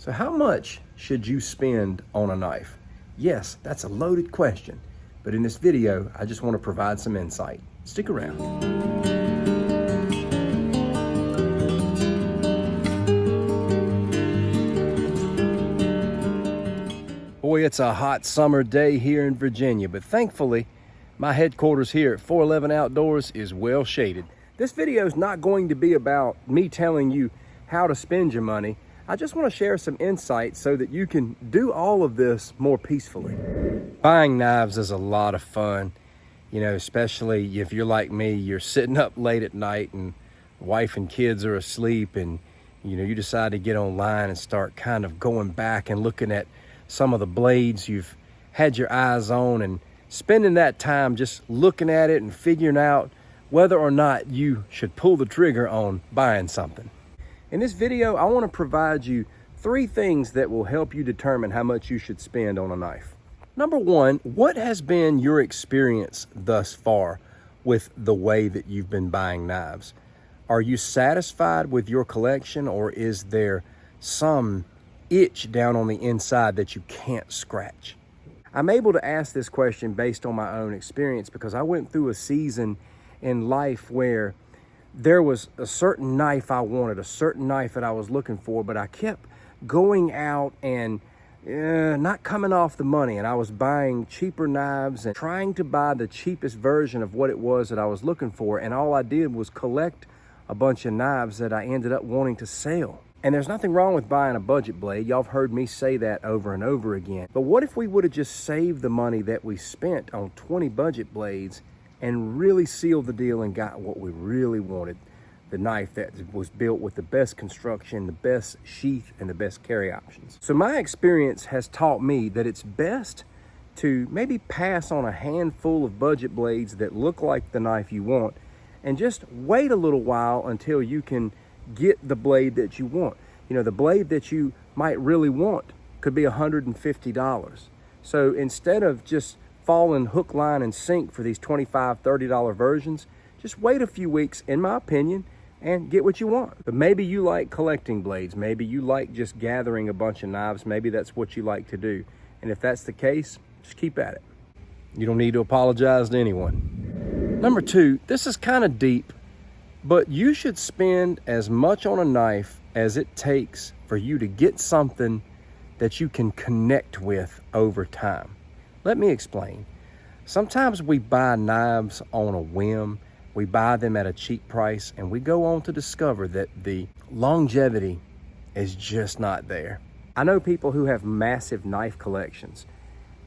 So how much should you spend on a knife? Yes, that's a loaded question, but in this video, I just want to provide some insight. Stick around. Boy, it's a hot summer day here in Virginia, but thankfully, my headquarters here at 411 Outdoors is well shaded. This video is not going to be about me telling you how to spend your money. I just want to share some insights so that you can do all of this more peacefully. Buying knives is a lot of fun, you know, especially if you're like me, you're sitting up late at night and wife and kids are asleep and, you know, you decide to get online and start kind of going back and looking at some of the blades you've had your eyes on and spending that time just looking at it and figuring out whether or not you should pull the trigger on buying something. In this video, I want to provide you 3 things that will help you determine how much you should spend on a knife. Number 1, what has been your experience thus far with the way that you've been buying knives? Are you satisfied with your collection, or is there some itch down on the inside that you can't scratch? I'm able to ask this question based on my own experience because I went through a season in life where there was a certain knife I wanted, a certain knife that I was looking for, but I kept going out and not coming off the money, and I was buying cheaper knives and trying to buy the cheapest version of what it was that I was looking for, and all I did was collect a bunch of knives that I ended up wanting to sell. And there's nothing wrong with buying a budget blade. Y'all have heard me say that over and over again. But what if we would have just saved the money that we spent on 20 budget blades and really sealed the deal and got what we really wanted? The knife that was built with the best construction, the best sheath, and the best carry options. So my experience has taught me that it's best to maybe pass on a handful of budget blades that look like the knife you want and just wait a little while until you can get the blade that you want. You know, the blade that you might really want could be $150. So instead of just falling hook, line, and sink for these $25, $30 versions, just wait a few weeks, in my opinion, and get what you want. But maybe you like collecting blades. Maybe you like just gathering a bunch of knives. Maybe that's what you like to do. And if that's the case, just keep at it. You don't need to apologize to anyone. Number 2, this is kind of deep, but you should spend as much on a knife as it takes for you to get something that you can connect with over time. Let me explain. Sometimes we buy knives on a whim. We buy them at a cheap price, and we go on to discover that the longevity is just not there. I know people who have massive knife collections,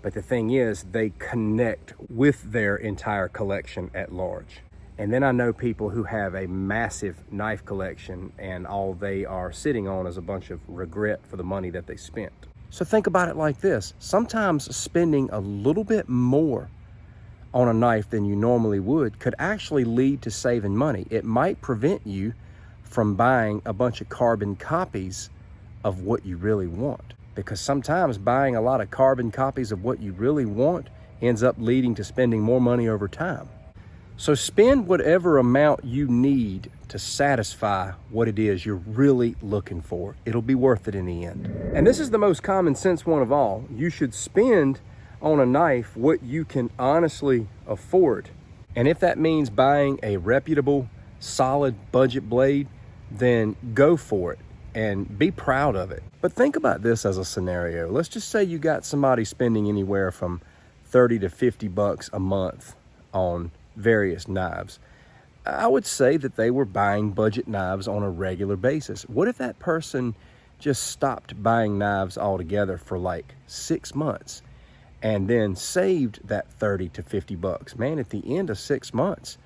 but the thing is, they connect with their entire collection at large. And then I know people who have a massive knife collection and all they are sitting on is a bunch of regret for the money that they spent. So think about it like this. Sometimes spending a little bit more on a knife than you normally would could actually lead to saving money. It might prevent you from buying a bunch of carbon copies of what you really want, because sometimes buying a lot of carbon copies of what you really want ends up leading to spending more money over time. So spend whatever amount you need to satisfy what it is you're really looking for. It'll be worth it in the end. And this is the most common sense one of all. You should spend on a knife what you can honestly afford. And if that means buying a reputable, solid budget blade, then go for it and be proud of it. But think about this as a scenario. Let's just say you got somebody spending anywhere from 30 to 50 bucks a month on various knives. I would say that they were buying budget knives on a regular basis. What if that person just stopped buying knives altogether for like 6 months and then saved that 30 to 50 bucks? Man, at the end of 6 months,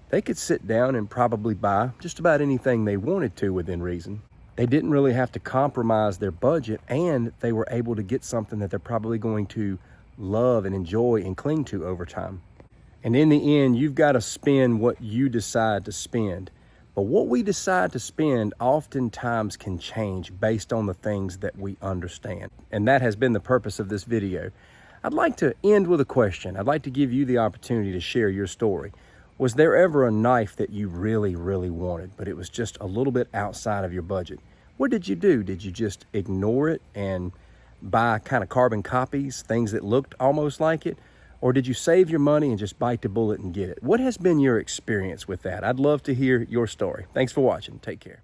they could sit down and probably buy just about anything they wanted to within reason. They didn't really have to compromise their budget, and they were able to get something that they're probably going to love and enjoy and cling to over time. And in the end, you've got to spend what you decide to spend. But what we decide to spend oftentimes can change based on the things that we understand. And that has been the purpose of this video. I'd like to end with a question. I'd like to give you the opportunity to share your story. Was there ever a knife that you really, really wanted, but it was just a little bit outside of your budget? What did you do? Did you just ignore it and buy kind of carbon copies, things that looked almost like it? Or did you save your money and just bite the bullet and get it? What has been your experience with that? I'd love to hear your story. Thanks for watching. Take care.